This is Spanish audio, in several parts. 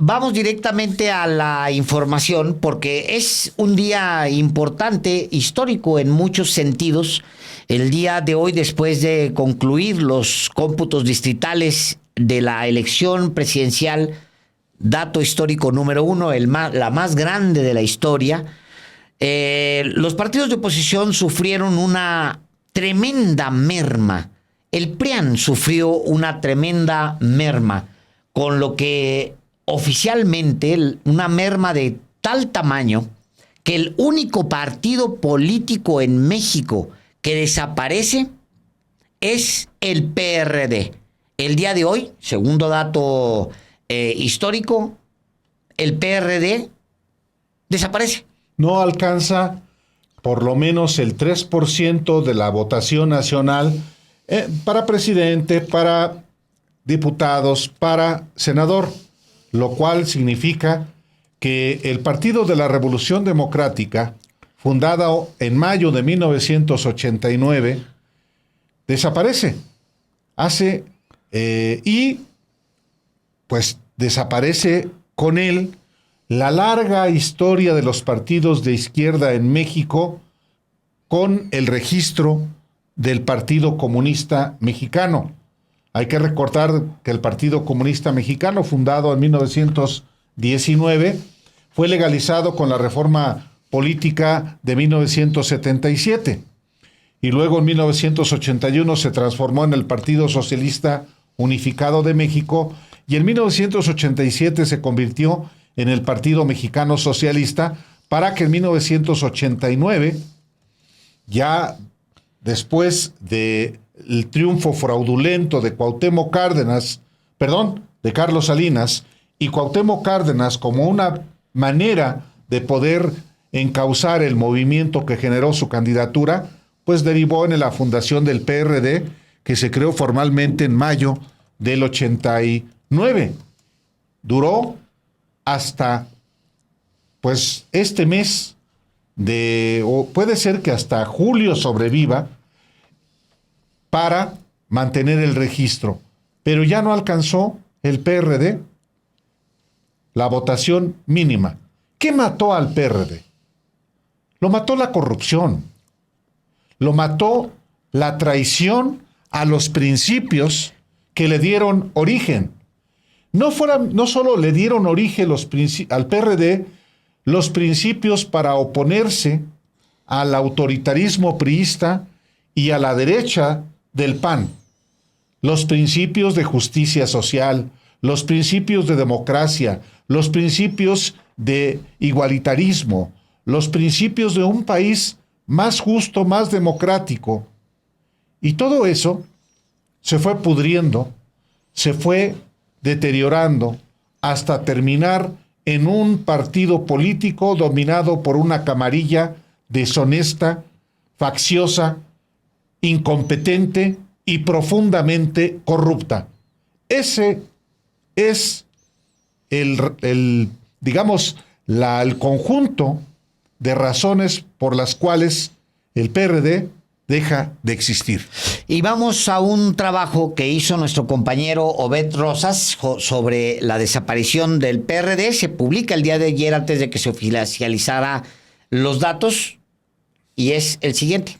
vamos directamente a la información porque es un día importante, histórico en muchos sentidos. El día de hoy, después de concluir los cómputos distritales de la elección presidencial, dato histórico número uno, la más grande de la historia, los partidos de oposición sufrieron una tremenda merma. El PRIAN sufrió una tremenda merma, con lo que oficialmente una merma de tal tamaño que el único partido político en México que desaparece es el PRD. El día de hoy, segundo dato histórico, el PRD desaparece. No alcanza por lo menos el 3% de la votación nacional para presidente, para diputados, para senador, lo cual significa que el Partido de la Revolución Democrática, fundado en mayo de 1989, desaparece. Y pues desaparece con él la larga historia de los partidos de izquierda en México con el registro del Partido Comunista Mexicano. Hay que recordar que el Partido Comunista Mexicano, fundado en 1919, fue legalizado con la reforma política de 1977 y luego en 1981 se transformó en el Partido Socialista Unificado de México y en 1987 se convirtió en el Partido Mexicano Socialista para que en 1989, ya después del triunfo fraudulento de de Carlos Salinas, y Cuauhtémoc Cárdenas como una manera de poder encauzar el movimiento que generó su candidatura, pues derivó en la fundación del PRD, que se creó formalmente en mayo del 89. Duró hasta pues este mes o puede ser que hasta julio sobreviva para mantener el registro, pero ya no alcanzó el PRD la votación mínima. ¿Qué mató al PRD? Lo mató la corrupción, lo mató la traición a los principios que le dieron origen. No solo le dieron origen al PRD los principios para oponerse al autoritarismo priista y a la derecha del PAN, los principios de justicia social, los principios de democracia, los principios de igualitarismo, los principios de un país más justo, más democrático. Y todo eso se fue pudriendo, se fue deteriorando hasta terminar en un partido político dominado por una camarilla deshonesta, facciosa, incompetente y profundamente corrupta. Ese es el conjunto de razones por las cuales el PRD deja de existir. Y vamos a un trabajo que hizo nuestro compañero Obed Rosas sobre la desaparición del PRD. Se publica el día de ayer antes de que se oficializara los datos y es el siguiente.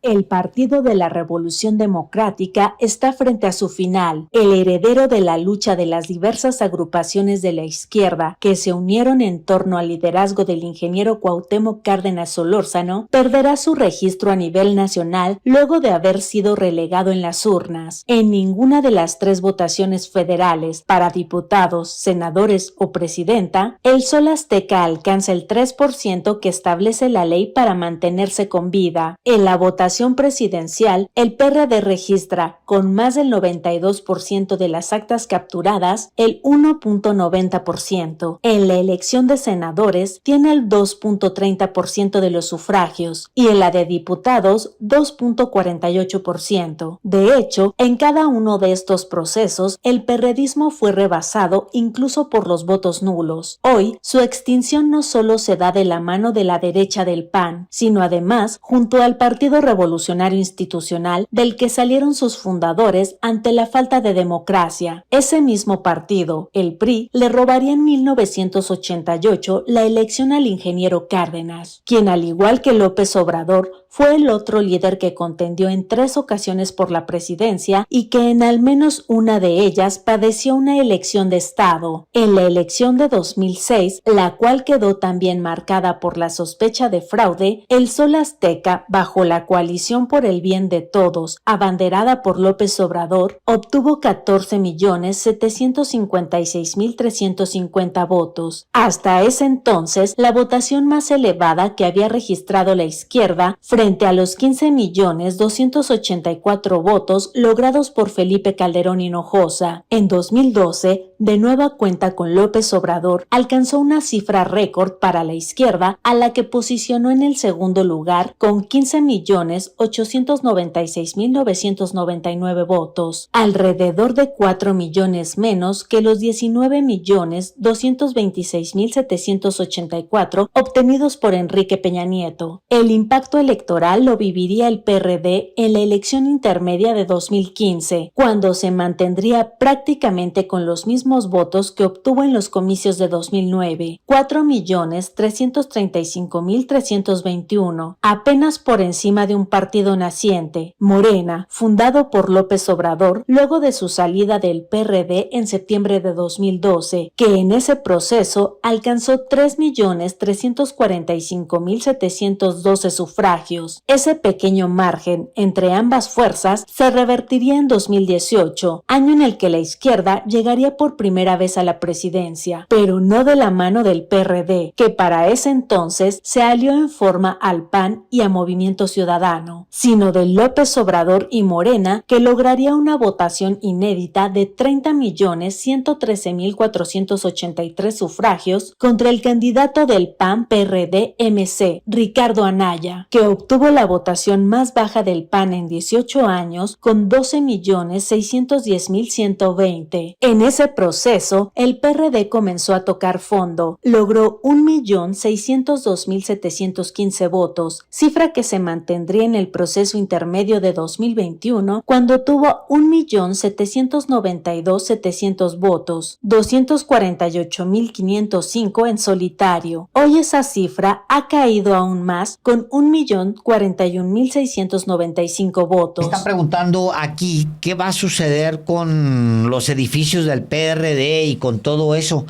El Partido de la Revolución Democrática está frente a su final. El heredero de la lucha de las diversas agrupaciones de la izquierda que se unieron en torno al liderazgo del ingeniero Cuauhtémoc Cárdenas Solórzano perderá su registro a nivel nacional luego de haber sido relegado en las urnas. En ninguna de las 3 votaciones federales para diputados, senadores o presidenta, el Sol Azteca alcanza el 3% que establece la ley para mantenerse con vida. En la votación presidencial, el PRD registra, con más del 92% de las actas capturadas, el 1.90%. En la elección de senadores, tiene el 2.30% de los sufragios y en la de diputados, 2.48%. De hecho, en cada uno de estos procesos, el perredismo fue rebasado incluso por los votos nulos. Hoy, su extinción no solo se da de la mano de la derecha del PAN, sino además junto al Partido Revolucionario revolucionario institucional del que salieron sus fundadores ante la falta de democracia. Ese mismo partido, el PRI, le robaría en 1988 la elección al ingeniero Cárdenas, quien al igual que López Obrador fue el otro líder que contendió en 3 ocasiones por la presidencia y que en al menos una de ellas padeció una elección de Estado. En la elección de 2006, la cual quedó también marcada por la sospecha de fraude, el Sol Azteca, bajo la Coalición por el Bien de Todos, abanderada por López Obrador, obtuvo 14.756.350 votos. Hasta ese entonces, la votación más elevada que había registrado la izquierda frente a los 15.284.000 votos logrados por Felipe Calderón Hinojosa. En 2012, de nueva cuenta con López Obrador, alcanzó una cifra récord para la izquierda, a la que posicionó en el segundo lugar con 15.896.999 votos, alrededor de 4 millones menos que los 19.226.784 obtenidos por Enrique Peña Nieto. El impacto electoral lo viviría el PRD en la elección intermedia de 2015, cuando se mantendría prácticamente con los mismos votos que obtuvo en los comicios de 2009, 4.335.321, apenas por encima de un partido naciente, Morena, fundado por López Obrador luego de su salida del PRD en septiembre de 2012, que en ese proceso alcanzó 3.345.712 sufragios. Ese pequeño margen entre ambas fuerzas se revertiría en 2018, año en el que la izquierda llegaría por primera vez a la presidencia, pero no de la mano del PRD, que para ese entonces se alió en forma al PAN y a Movimiento Ciudadano, sino de López Obrador y Morena, que lograría una votación inédita de 30.113.483 sufragios contra el candidato del PAN-PRD-MC, Ricardo Anaya, que obtuvo la votación más baja del PAN en 18 años con 12.610.120. En ese proceso, el PRD comenzó a tocar fondo, logró 1.602.715 votos, cifra que se mantendría en el proceso intermedio de 2021 cuando tuvo 1.792.700 votos, 248.505 en solitario. Hoy esa cifra ha caído aún más con 1.041.695 votos. Están preguntando aquí qué va a suceder con los edificios del PRD y con todo eso.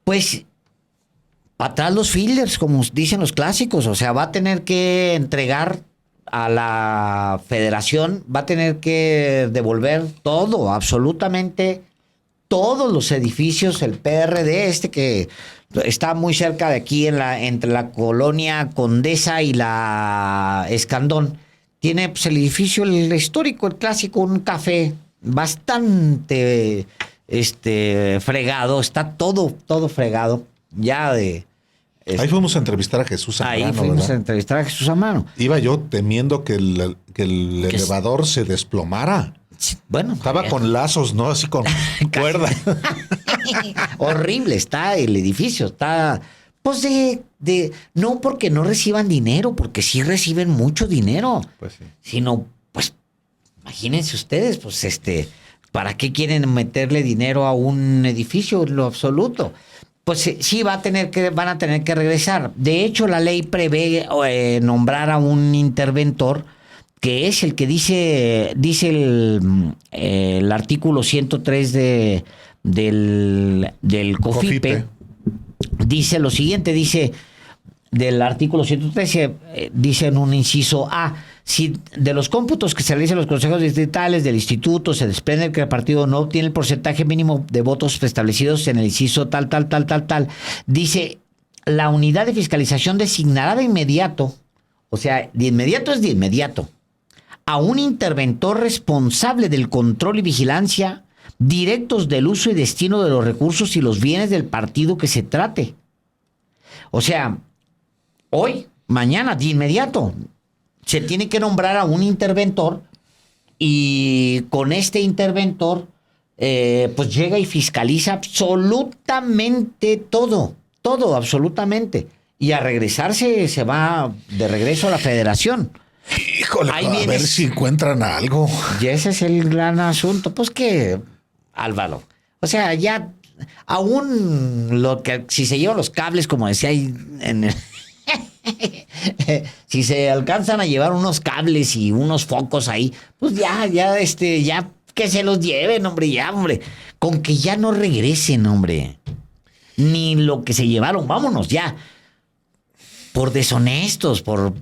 Pues atrás los fielders, como dicen los clásicos, o sea, va a tener que entregar a la federación, va a tener que devolver todo, absolutamente todos los edificios, el PRD, que está muy cerca de aquí entre la colonia Condesa y la Escandón. Tiene pues, el edificio, el histórico, el clásico, un café bastante fregado, está todo fregado, ya de... Ahí fuimos a entrevistar a Jesús Zambrano. Ahí fuimos ¿verdad? a entrevistar a Jesús Zambrano. Iba yo temiendo que el elevador se desplomara. Bueno, Estaba con lazos, ¿no? Así con cuerda. horrible está el edificio, está pues no porque no reciban dinero, porque sí reciben mucho dinero, Pues sí. sino pues imagínense ustedes, pues ¿para qué quieren meterle dinero a un edificio en lo absoluto? Pues sí van a tener que regresar. De hecho, la ley prevé nombrar a un interventor que es el que dice el artículo 103 del COFIPE. Dice lo siguiente, dice del artículo 113, dice en un inciso A, si de los cómputos que se realizan en los consejos distritales del instituto se desprende que el partido no obtiene el porcentaje mínimo de votos establecidos en el inciso tal, dice, la unidad de fiscalización designará de inmediato, o sea, de inmediato es de inmediato, a un interventor responsable del control y vigilancia directos del uso y destino de los recursos y los bienes del partido que se trate. O sea, hoy, mañana, de inmediato, se tiene que nombrar a un interventor y con este interventor pues llega y fiscaliza absolutamente todo, absolutamente. Y a regresarse se va de regreso a la federación. Híjole, Ahí a ver vienes. si encuentran algo. Y ese es el gran asunto. Pues que, Álvaro, o sea, ya aún lo que si se llevan los cables, como decía ahí en el si se alcanzan a llevar unos cables y unos focos ahí, pues ya que se los lleven, hombre, ya, hombre. Con que ya no regresen, hombre. Ni lo que se llevaron, vámonos ya. Por deshonestos, por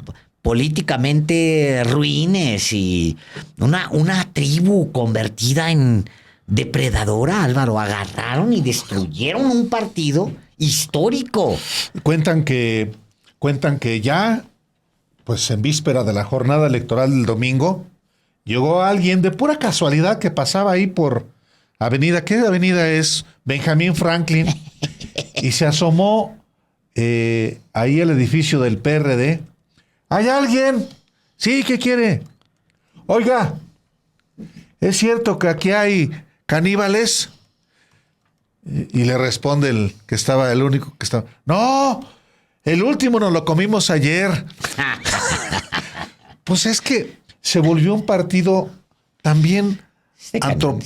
políticamente ruines y una tribu convertida en depredadora, Álvaro. Agarraron y destruyeron un partido histórico. Cuentan que ya, pues en víspera de la jornada electoral del domingo, llegó alguien de pura casualidad que pasaba ahí por avenida, ¿qué avenida es? Benjamín Franklin, y se asomó ahí al edificio del PRD. ¿Hay alguien? Sí, ¿qué quiere? Oiga, ¿es cierto que aquí hay caníbales? Y le responde el único que estaba. No, el último nos lo comimos ayer. Pues es que se volvió un partido también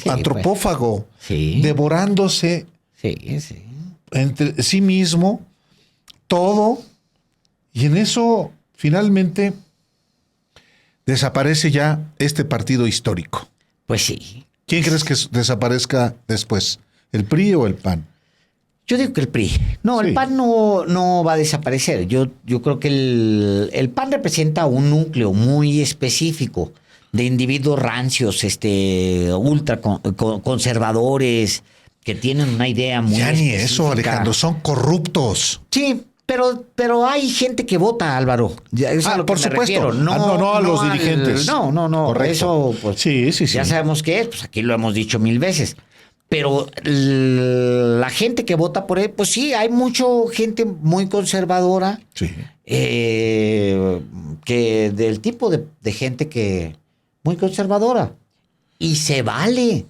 antropófago, Sí. devorándose Sí. entre sí mismo todo, y en eso finalmente desaparece ya este partido histórico. Pues sí. ¿Quién crees que desaparezca después? ¿El PRI o el PAN? Yo digo que el PRI. No, Sí. el PAN no va a desaparecer. Yo creo que el PAN representa un núcleo muy específico de individuos rancios, ultra conservadores, que tienen una idea muy Ya ni específica. eso, Alejandro, son corruptos. Sí, pero hay gente que vota, Álvaro. Ya, es a lo que por me supuesto. refiero. No a los dirigentes. No. Correcto. Eso, pues, Sí. ya sabemos qué es. Pues aquí lo hemos dicho 1000 veces. Pero la gente que vota por él, pues sí, hay mucha gente muy conservadora. Sí. Que del tipo de gente que muy conservadora. Y se vale.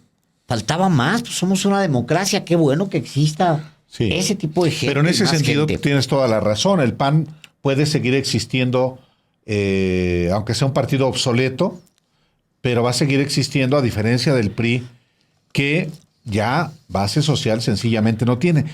Faltaba más. Pues somos una democracia. Qué bueno que exista Sí. ese tipo de gente. Pero en ese más sentido gente. tienes toda la razón. El PAN puede seguir existiendo, aunque sea un partido obsoleto, pero va a seguir existiendo, a diferencia del PRI, que ya base social sencillamente no tiene.